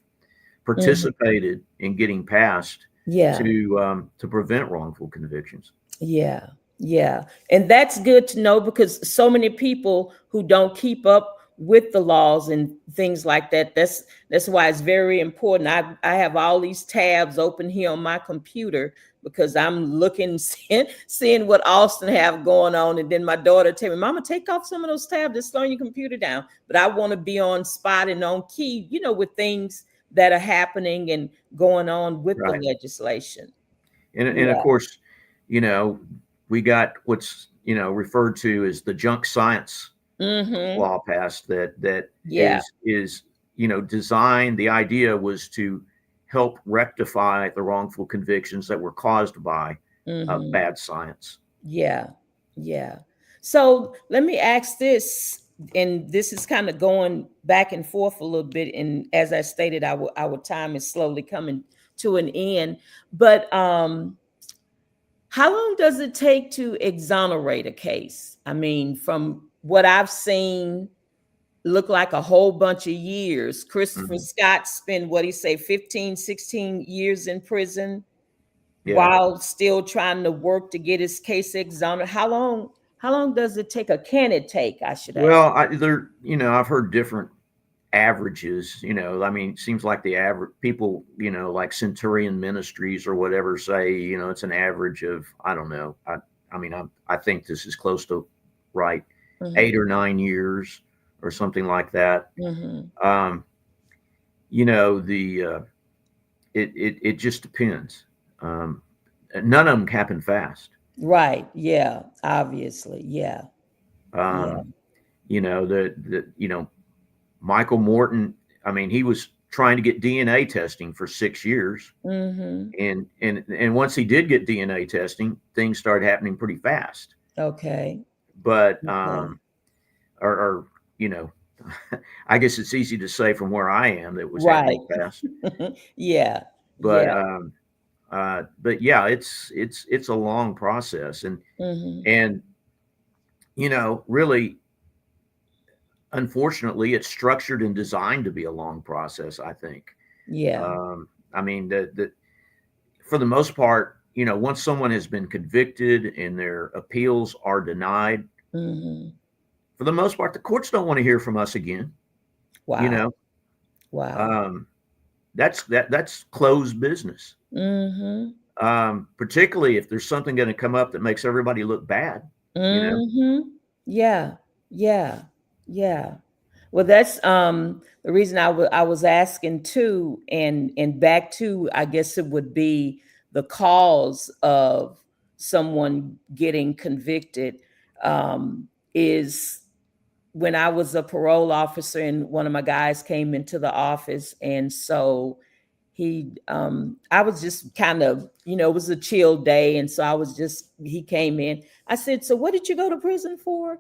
Mm-hmm. participated in getting passed Yeah. to prevent wrongful convictions. Yeah, yeah. And that's good to know because so many people who don't keep up with the laws and things like that. That's why it's very important. I have all these tabs open here on my computer because I'm looking seeing what Austin have going on. And then my daughter tell me, Mama, take off some of those tabs, just slowing your computer down. But I want to be on spot and on key, with things that are happening and going on with the Right. legislation. And of Yeah. course, you know, we got what's, referred to as the junk science Mm-hmm. law passed that Yeah. is designed. The idea was to help rectify the wrongful convictions that were caused by Mm-hmm. bad science. Yeah. Yeah. So let me ask this, and this is kind of going back and forth a little bit. And as I stated, our time is slowly coming to an end. But how long does it take to exonerate a case? I mean, from what I've seen, look like a whole bunch of years. Christopher Hmm. Scott spent what he say 15, 16 years in prison Yeah. while still trying to work to get his case exonerated. How long does it take, or can it take, I should ask? Well, I've heard different averages. I mean, it seems like the average people, like Centurion Ministries or whatever, say, it's an average of, I don't know. I mean, I think this is close to right, Hmm. 8 or 9 years or something like that. Hmm. Um, the it just depends. Um, None of them happen fast. Right. Yeah. Obviously. Yeah. Yeah. Um, the Michael Morton. I mean, he was trying to get DNA testing for 6 years, Hmm. and once he did get DNA testing, things started happening pretty fast. Okay. But Okay. or you know, I guess it's easy to say from where I am that it was Right. happening fast. Yeah. But Yeah. yeah, it's a long process, Hmm. and really, unfortunately, it's structured and designed to be a long process. I think. Yeah. I mean, for the most part, once someone has been convicted and their appeals are denied, Hmm. for the most part, the courts don't want to hear from us again. You Wow. know, Wow. um, that's closed business. Hmm. Particularly if there's something going to come up that makes everybody look bad. You know, Hmm. Yeah. Yeah. Yeah. Well, that's the reason I was asking too, and back to, I guess it would be the cause of someone getting convicted, is when I was a parole officer and one of my guys came into the office, and so I was just kind of, it was a chill day, and so he came in. I said, "So what did you go to prison for?"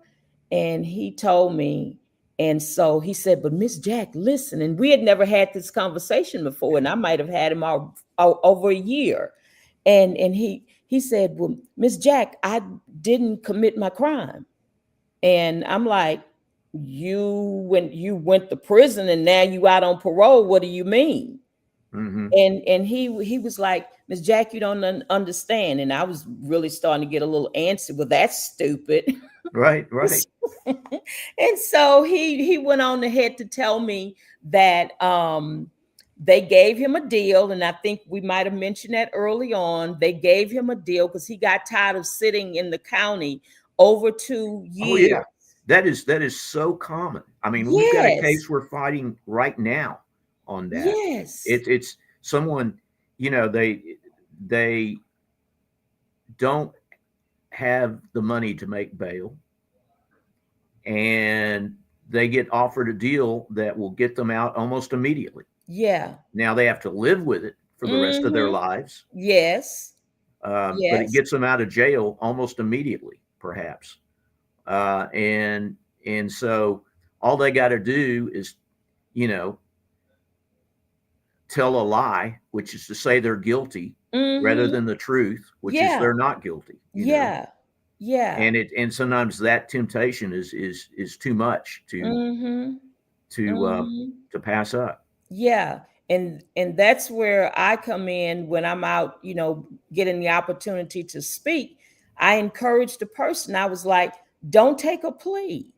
And he told me. And so he said, "But Miss Jack, listen," and we had never had this conversation before, and I might have had him over a year. And he said, "Well, Miss Jack, I didn't commit my crime." And I'm like, you went to prison and now you out on parole. What do you mean?" Mm-hmm. And he was like, "Miss Jack, you don't understand." And I was really starting to get a little antsy. "Well, that's stupid." Right, right. And so he went on ahead to tell me that they gave him a deal, and I think we might have mentioned that early on. They gave him a deal because he got tired of sitting in the county over 2 Oh years. yeah. That is so common. I mean, we've got a Yes. case we're fighting right now on that. Yes. It's someone, they don't have the money to make bail, and they get offered a deal that will get them out almost immediately. Yeah. Now they have to live with it for the rest of their Mm-hmm. lives, Yes. but it Yes. gets them out of jail almost immediately, perhaps. And so all they got to do is, you know, tell a lie, which is to say they're guilty, rather Mm-hmm. than the truth, which is Yeah. they're not guilty. Yeah. Yeah. And sometimes that temptation is too much Mm-hmm. to uh, Mm-hmm. to pass up. Yeah. And that's where I come in when I'm out, getting the opportunity to speak. I encourage the person. I was like, "Don't take a plea.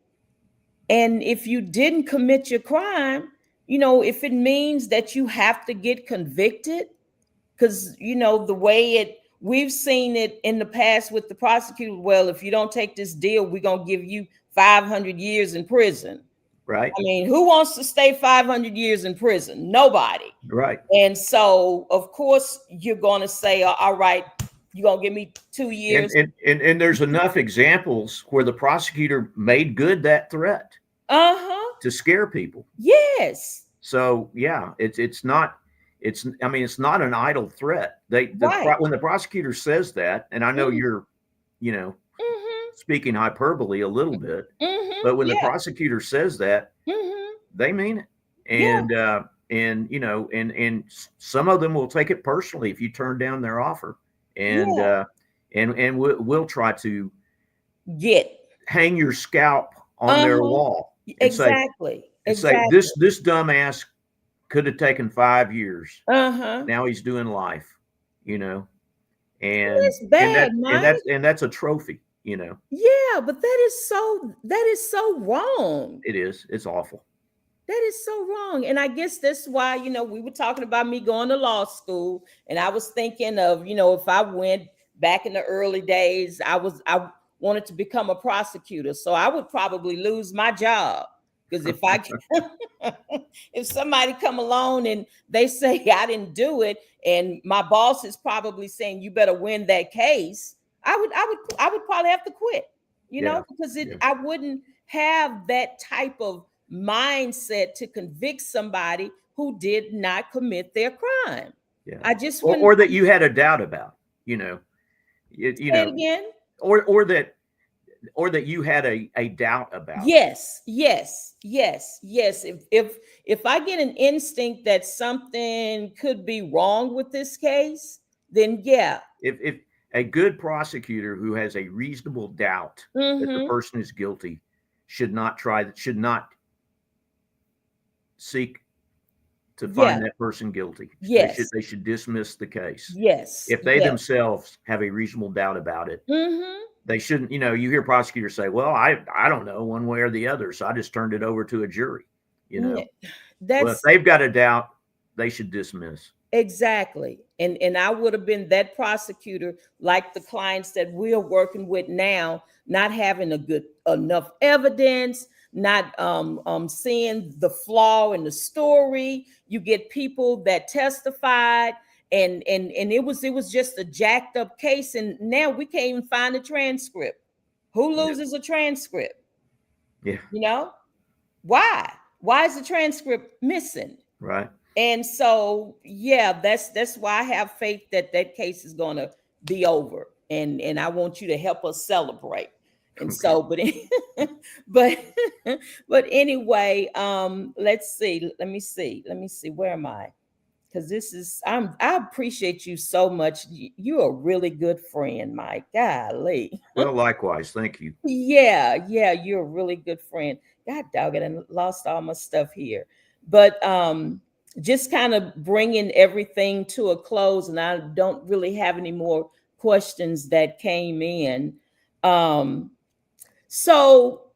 And if you didn't commit your crime, if it means that you have to get convicted, because the way we've seen it in the past with the prosecutor, well, if you don't take this deal, we're going to give you 500 years in prison. Right, I mean, who wants to stay 500 years in prison? Nobody. right. And so, of course, you're going to say, "All right, you're going to give me 2 And, years." and and there's enough examples where the prosecutor made good that threat Uh-huh. to scare people. Yes. So yeah, it's not it's not an idle threat. Right. When the prosecutor says that, and I know Mm-hmm. you're, you know, speaking hyperbole a little bit, Mm-hmm. but when the Yeah. prosecutor says that, Mm-hmm. they mean it. Yeah. And some of them will take it personally if you turn down their offer, and Yeah. we'll try to Get. hang your scalp on their Uh-huh. wall and Exactly. say Exactly. this dumbass could have taken 5 years. Uh-huh. Now he's doing life, you know, and It's bad, Mike. that's a trophy, you know. Yeah, but that is so wrong. It is. It's awful. That is so wrong. And I guess that's why, we were talking about me going to law school. And I was thinking of, if I went back in the early days, I wanted to become a prosecutor. So I would probably lose my job. Because if somebody come along and they say I didn't do it, and my boss is probably saying you better win that case, I would probably have to quit, Yeah. because Yeah. I wouldn't have that type of mindset to convict somebody who did not commit their crime. Yeah. I just Or, wouldn't. or that you had a doubt about, you know, you Say it know, again. or that you had a doubt about. Yes, yes, yes, yes. If I get an instinct that something could be wrong with this case, then yeah. If a good prosecutor who has a reasonable doubt that the Mm-hmm. person is guilty should not seek to Yeah. find that person guilty. Yes. They should dismiss the case. Yes. If they Yes. themselves have a reasonable doubt about it, Mm-hmm. they shouldn't. You hear prosecutors say, "Well, I don't know one way or the other, so I just turned it over to a jury." Well, if That's they've got a doubt, they should dismiss. exactly. And I would have been that prosecutor, like the clients that we're working with now, not having a good enough evidence, not seeing the flaw in the story. You get people that testified, and it was just a jacked up case, and now we can't even find a transcript. Who Yeah. loses a transcript? Yeah. You know, why is the transcript missing? Right. And so, yeah, that's why I have faith that that case is going to be over, and I want you to help us celebrate. And Okay. so, but but anyway, let's see. Let me see. Where am I? Because this is I appreciate you so much. You're a really good friend, Mike. Golly. Well, likewise. Thank you. Yeah, you're a really good friend. God dog it, and lost all my stuff here. But just kind of bringing everything to a close, and I don't really have any more questions that came in. Um, so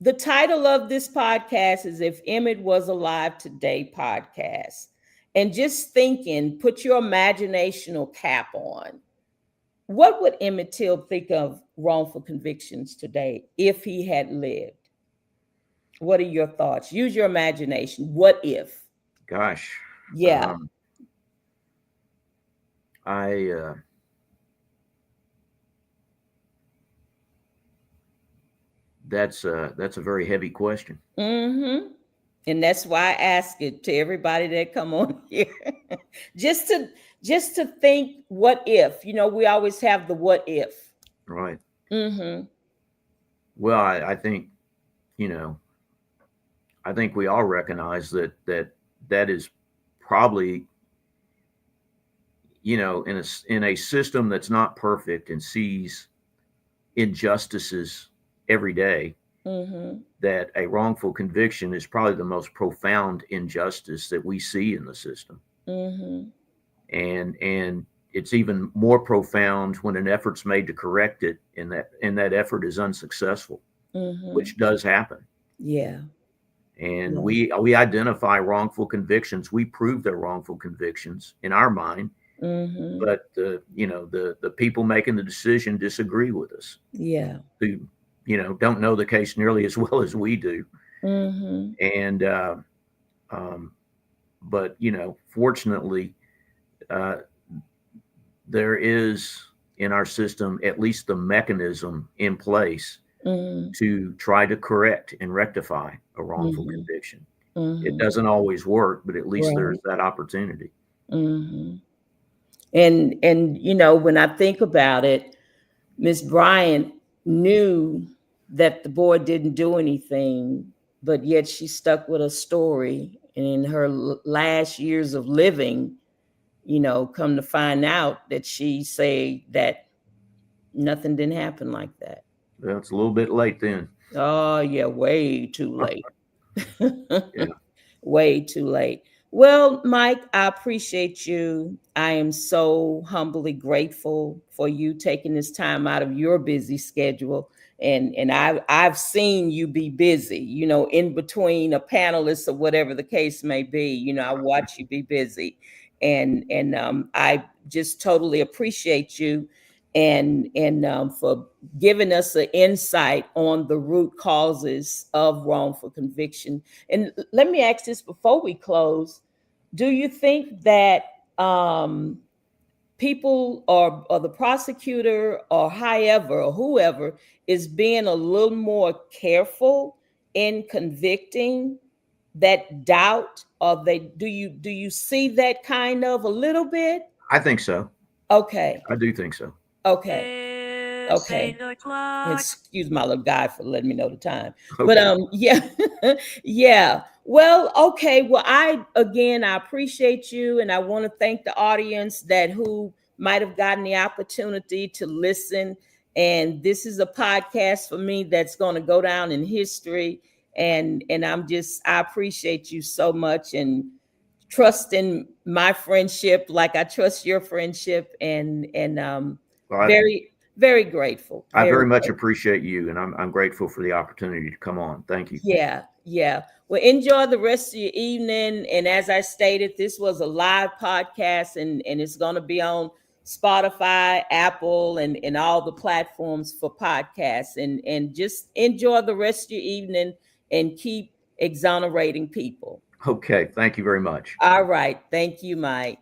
the title of this podcast is If Emmett Was Alive Today podcast. And just thinking, put your imaginational cap on. What would Emmett Till think of wrongful convictions today if he had lived? What are your thoughts? Use your imagination. What if? Gosh. Yeah. I that's a very heavy question. Mm-hmm. And that's why I ask it to everybody that come on here. just to just to think, what if? We always have the what if. Right. Mm-hmm. Well, I think, you know, I think we all recognize that is probably, in a system that's not perfect and sees injustices every day, Mm-hmm. that a wrongful conviction is probably the most profound injustice that we see in the system. Mm-hmm. And it's even more profound when an effort's made to correct it, and that effort is unsuccessful, Mm-hmm. which does happen. Yeah. And Yeah. we identify wrongful convictions. We prove they're wrongful convictions in our mind, Mm-hmm. but the people making the decision disagree with us, Yeah. who don't know the case nearly as well as we do. Mm-hmm. And um, but fortunately, uh, there is in our system at least the mechanism in place Mm-hmm. to try to correct and rectify a wrongful Mm-hmm. conviction. It Mm-hmm. doesn't always work, but at least there's Right. that opportunity. Mm-hmm. And when I think about it, Miss Bryant knew that the boy didn't do anything, but yet she stuck with a story. And in her last years of living, come to find out that she say that nothing didn't happen like that. Well, it's a little bit late then. Oh yeah, way too late. Yeah. Way too late. Well, Mike, I appreciate you. I am so humbly grateful for you taking this time out of your busy schedule. And I've seen you be busy, in between a panelist or whatever the case may be. I watch you be busy. And I just totally appreciate you and for giving us an insight on the root causes of wrongful conviction. And let me ask this before we close. Do you think that people or the prosecutor or however or whoever is being a little more careful in convicting that doubt, or they do you see that kind of a little bit? I think so. Okay. I do think so. Okay. Okay. Excuse my little guy for letting me know the time. But Okay. yeah. Yeah. Well, okay. Well, I appreciate you, and I want to thank the audience that who might have gotten the opportunity to listen. And this is a podcast for me that's going to go down in history. And I appreciate you so much, and trust in my friendship like I trust your friendship, and Well, very, very grateful. I Very very much grateful. appreciate you, and I'm grateful for the opportunity to come on. Thank you. Yeah, yeah. Well, enjoy the rest of your evening. And as I stated, this was a live podcast, and it's going to be on Spotify, Apple, and all the platforms for podcasts. And just enjoy the rest of your evening. and keep exonerating people. Okay. Thank you very much. All right. Thank you, Mike.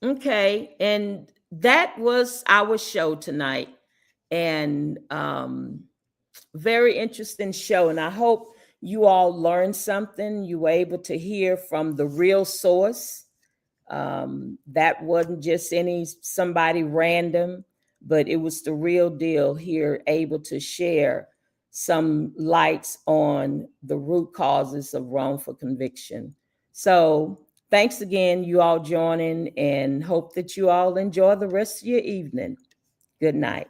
Okay. And that was our show tonight. And very interesting show. And I hope you all learned something. You were able to hear from the real source. That wasn't just somebody random, but it was the real deal here, able to share some lights on the root causes of wrongful conviction. So thanks again, you all joining, and hope that you all enjoy the rest of your evening. Good night.